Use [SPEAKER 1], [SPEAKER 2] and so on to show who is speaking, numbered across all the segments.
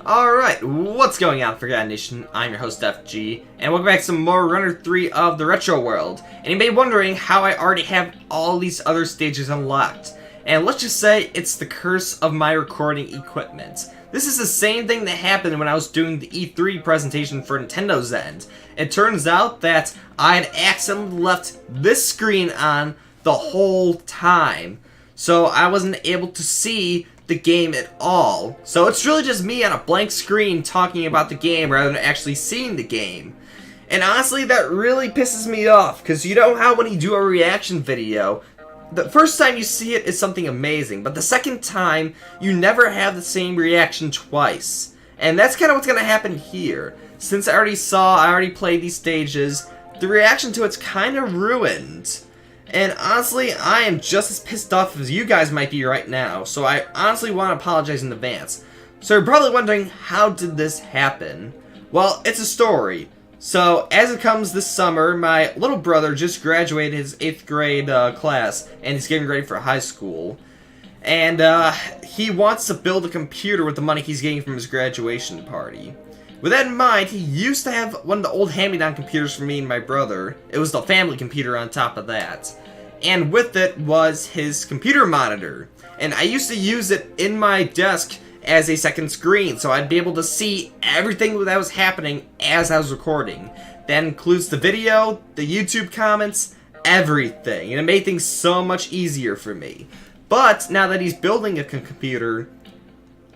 [SPEAKER 1] Alright, what's going on, Forgotten Nation? I'm your host, FG, and welcome back to some more Runner 3 of the Retro World. And you may be wondering how I already have all these other stages unlocked. And let's just say it's the curse of my recording equipment. This is the same thing that happened when I was doing the E3 presentation for Nintendo's end. It turns out that I had accidentally left this screen on the whole time. So I wasn't able to see the game at all. So it's really just me on a blank screen talking about the game rather than actually seeing the game. And honestly, that really pisses me off, because you know how when you do a reaction video, the first time you see it is something amazing, but the second time, you never have the same reaction twice. And that's kind of what's going to happen here. Since I already played these stages, the reaction to it's kind of ruined. And honestly, I am just as pissed off as you guys might be right now, so I honestly want to apologize in advance. So you're probably wondering, how did this happen? Well, it's a story. So, as it comes this summer, my little brother just graduated his 8th grade class, and he's getting ready for high school. And he wants to build a computer with the money he's getting from his graduation party. With that in mind, he used to have one of the old hand-me-down computers for me and my brother. It was the family computer on top of that. And with it was his computer monitor. And I used to use it in my desk as a second screen, so I'd be able to see everything that was happening as I was recording. That includes the video, the YouTube comments, everything. And it made things so much easier for me. But now that he's building a computer,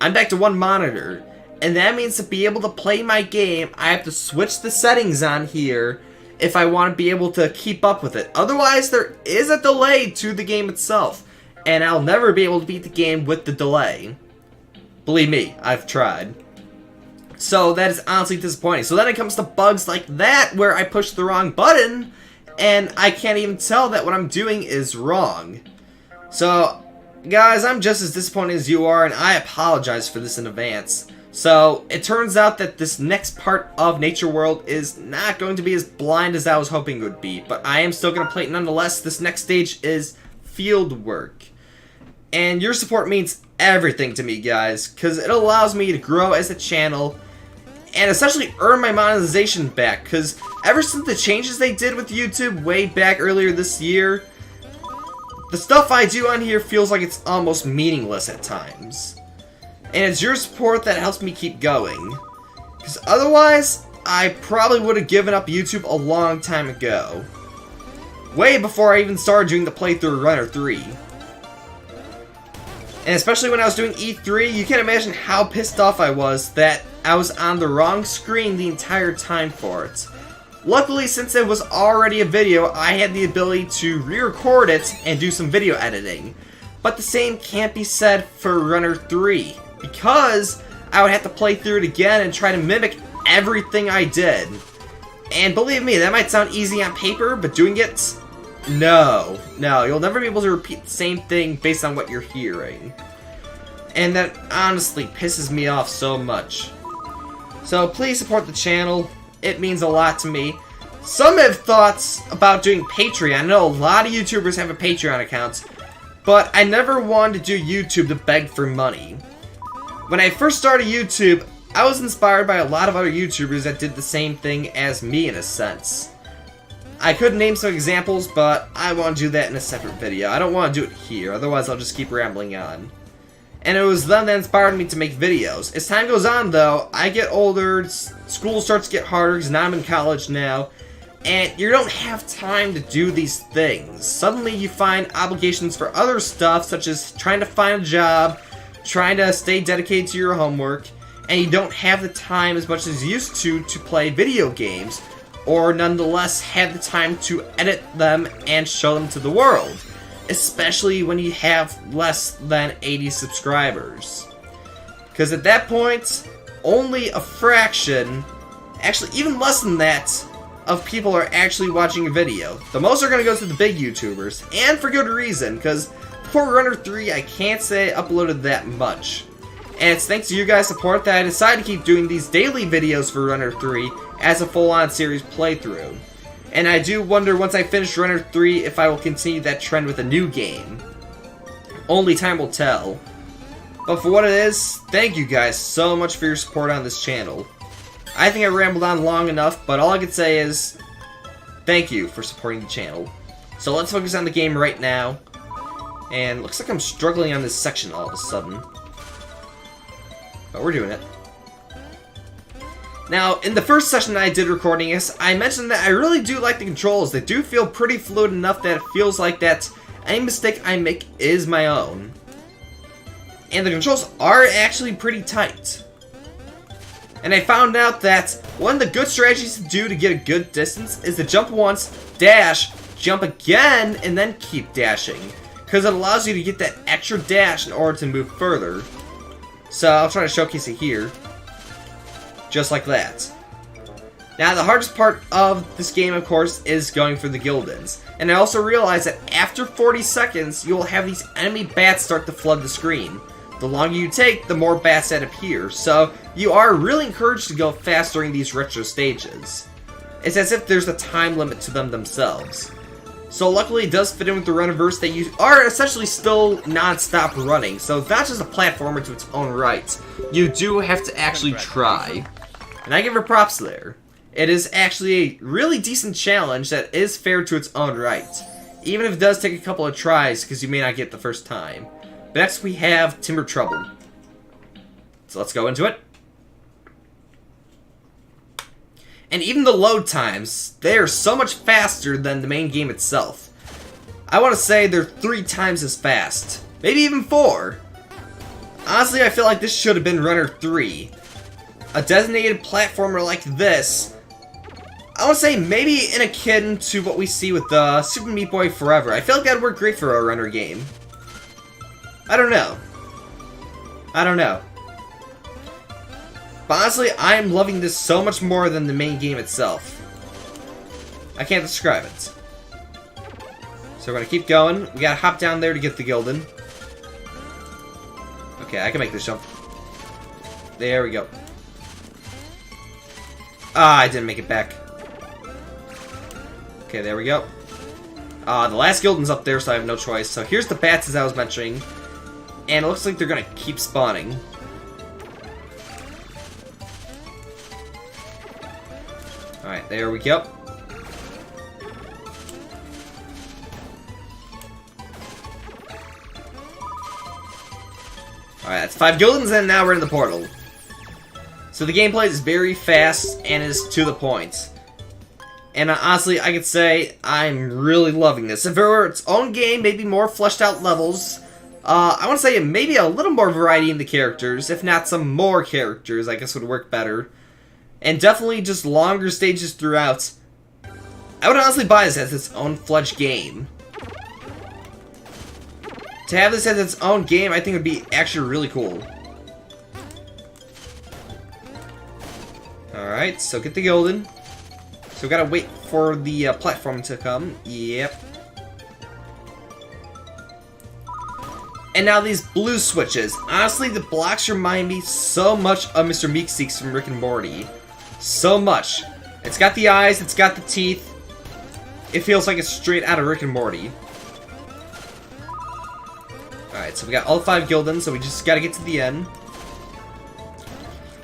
[SPEAKER 1] I'm back to one monitor. And that means to be able to play my game, I have to switch the settings on here if I want to be able to keep up with it. Otherwise, there is a delay to the game itself, and I'll never be able to beat the game with the delay. Believe me, I've tried. So that is honestly disappointing. So then it comes to bugs like that, where I push the wrong button, and I can't even tell that what I'm doing is wrong. So, guys, I'm just as disappointed as you are, and I apologize for this in advance. So, it turns out that this next part of Natureworld is not going to be as blind as I was hoping it would be, but I am still going to play it nonetheless. This next stage is field work. And your support means everything to me, guys, because it allows me to grow as a channel and essentially earn my monetization back, because ever since the changes they did with YouTube way back earlier this year, the stuff I do on here feels like it's almost meaningless at times. And it's your support that helps me keep going. Because otherwise, I probably would have given up YouTube a long time ago. Way before I even started doing the playthrough Runner 3. And especially when I was doing E3, you can imagine how pissed off I was that I was on the wrong screen the entire time for it. Luckily, since it was already a video, I had the ability to re-record it and do some video editing. But the same can't be said for Runner 3. Because I would have to play through it again and try to mimic everything I did. And believe me, that might sound easy on paper, but doing it, no, you'll never be able to repeat the same thing based on what you're hearing. And that honestly pisses me off so much. So please support the channel, it means a lot to me. Some have thoughts about doing Patreon. I know a lot of YouTubers have a Patreon account, but I never wanted to do YouTube to beg for money. When I first started YouTube, I was inspired by a lot of other YouTubers that did the same thing as me in a sense. I could name some examples, but I want to do that in a separate video. I don't want to do it here, otherwise I'll just keep rambling on. And it was them that inspired me to make videos. As time goes on though, I get older, school starts to get harder because now I'm in college now, and you don't have time to do these things. Suddenly you find obligations for other stuff, such as trying to find a job, trying to stay dedicated to your homework, and you don't have the time as much as you used to play video games, or nonetheless have the time to edit them and show them to the world, especially when you have less than 80 subscribers. Because at that point, only a fraction, actually even less than that, of people are actually watching a video. The most are going to go to the big YouTubers, and for good reason, because for Runner 3, I can't say I uploaded that much. And it's thanks to you guys' support that I decided to keep doing these daily videos for Runner 3 as a full-on series playthrough. And I do wonder once I finish Runner 3 if I will continue that trend with a new game. Only time will tell. But for what it is, thank you guys so much for your support on this channel. I think I rambled on long enough, but all I can say is thank you for supporting the channel. So let's focus on the game right now. And looks like I'm struggling on this section all of a sudden. But we're doing it. Now, in the first session I did recording this, I mentioned that I really do like the controls. They do feel pretty fluid enough that it feels like that any mistake I make is my own. And the controls are actually pretty tight. And I found out that one of the good strategies to do to get a good distance is to jump once, dash, jump again, and then keep dashing. Because it allows you to get that extra dash in order to move further. So I'll try to showcase it here. Just like that. Now the hardest part of this game, of course, is going for the Gildans. And I also realized that after 40 seconds, you will have these enemy bats start to flood the screen. The longer you take, the more bats that appear, so you are really encouraged to go fast during these retro stages. It's as if there's a time limit to them themselves. So luckily it does fit in with the runnerverse that you are essentially still non-stop running, so it's not just a platformer to its own right. You do have to actually try. And I give her props there. It is actually a really decent challenge that is fair to its own right. Even if it does take a couple of tries, because you may not get the first time. But next we have Timber Trouble. So let's go into it. And even the load times, they are so much faster than the main game itself. I want to say they're 3 times as fast. Maybe even 4. Honestly, I feel like this should have been Runner 3. A designated platformer like this, I want to say maybe in akin to what we see with Super Meat Boy Forever. I feel like that would work great for a runner game. I don't know. But honestly, I'm loving this so much more than the main game itself. I can't describe it. So we're gonna keep going. We gotta hop down there to get the Gildan. Okay, I can make this jump. There we go. Ah, I didn't make it back. Okay, there we go. The last Gildan's up there, so I have no choice. So here's the bats, as I was mentioning. And it looks like they're gonna keep spawning. Alright, there we go. Alright, that's 5 Gildans, and now we're in the portal. So the gameplay is very fast and is to the point. And honestly, I could say I'm really loving this. If it were its own game, maybe more fleshed out levels, I want to say maybe a little more variety in the characters, if not some more characters, I guess would work better. And definitely just longer stages throughout. I would honestly buy this as its own fledged game. To have this as its own game, I think would be actually really cool. Alright, so get the Gildan. So we gotta wait for the platform to come. Yep. And now these blue switches. Honestly, the blocks remind me so much of Mr. Meekseeks from Rick and Morty. So much. It's got the eyes, it's got the teeth. It feels like it's straight out of Rick and Morty. Alright, so we got all 5 Gildans, so we just gotta get to the end.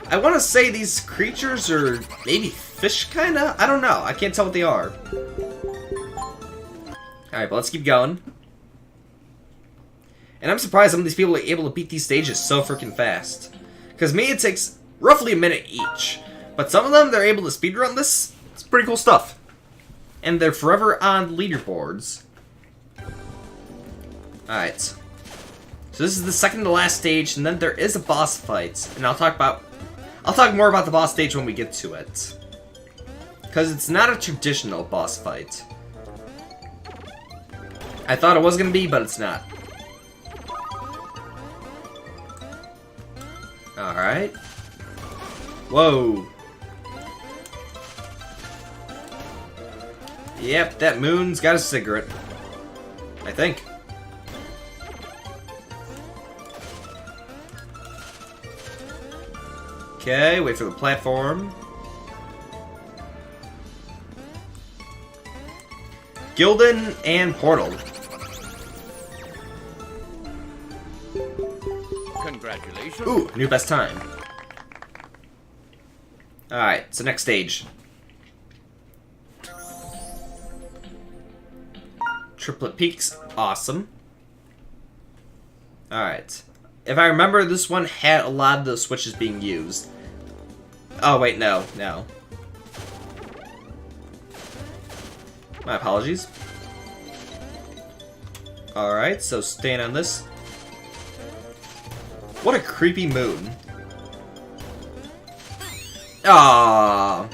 [SPEAKER 1] I want to say these creatures are maybe fish, kinda? I don't know. I can't tell what they are. Alright, but let's keep going. And I'm surprised some of these people are able to beat these stages so freaking fast. Because me, it takes roughly a minute each. But some of them, they're able to speedrun this. It's pretty cool stuff. And they're forever on leaderboards. Alright. So this is the second to last stage, and then there is a boss fight. And I'll talk more about the boss stage when we get to it. Because it's not a traditional boss fight. I thought it was going to be, but it's not. Alright. Whoa. Yep, that moon's got a cigarette. I think. Okay, wait for the platform. Gildan and Portal.
[SPEAKER 2] Congratulations.
[SPEAKER 1] Ooh, new best time. Alright, so next stage. Triplet Peaks, awesome. Alright. If I remember, this one had a lot of the switches being used. Oh, wait, no. My apologies. Alright, so staying on this. What a creepy moon. Ah.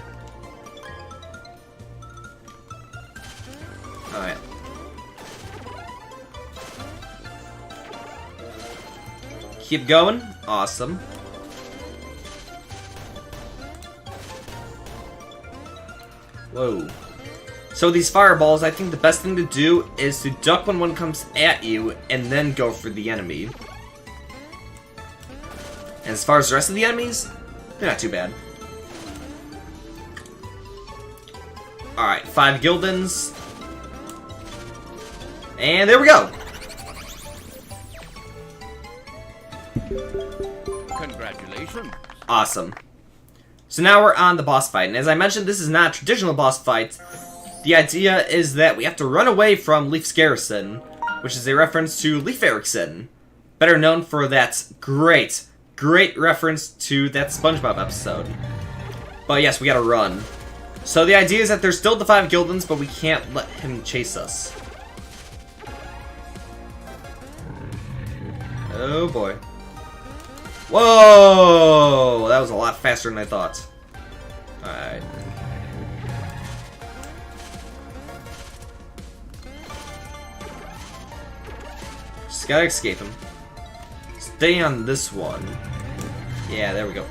[SPEAKER 1] Alright. Keep going. Awesome. Whoa. So these fireballs, I think the best thing to do is to duck when one comes at you and then go for the enemy. And as far as the rest of the enemies, they're not too bad. Alright, 5 Gildens. And there we go!
[SPEAKER 2] Congratulations.
[SPEAKER 1] Awesome. So now we're on the boss fight, and as I mentioned, this is not a traditional boss fight. The idea is that we have to run away from Leif's Garrison, which is a reference to Leif Erikson, better known for that great reference to that SpongeBob episode. But yes, we gotta run. So the idea is that there's still the 5 Gildens, but we can't let him chase us. Oh boy. Whoa! That was a lot faster than I thought. Alright. Just gotta escape him. Stay on this one. Yeah, there we go.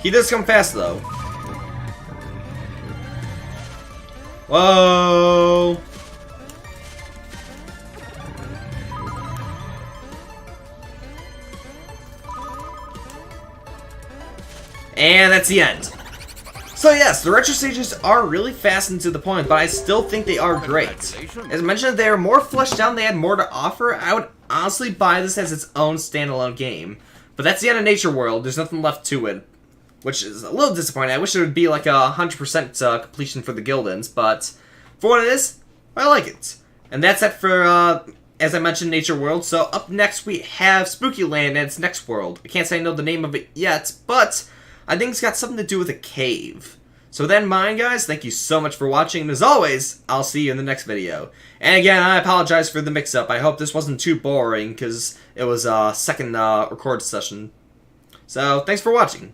[SPEAKER 1] He does come fast, though. Whoa! And that's the end. So yes, the retro stages are really fast and to the point, but I still think they are great. As mentioned, they are more fleshed out and they had more to offer. I would honestly buy this as its own standalone game. But that's the end of Natureworld. There's nothing left to it, which is a little disappointing. I wish it would be like a 100% completion for the Gildens, but for what it is, I like it. And that's it for, as I mentioned, Natureworld. So up next we have Spooky Land and its next world. I can't say I know the name of it yet, but I think it's got something to do with a cave. So with that in mind, guys, thank you so much for watching, and as always, I'll see you in the next video. And again, I apologize for the mix-up. I hope this wasn't too boring, because it was a second record session. So, thanks for watching.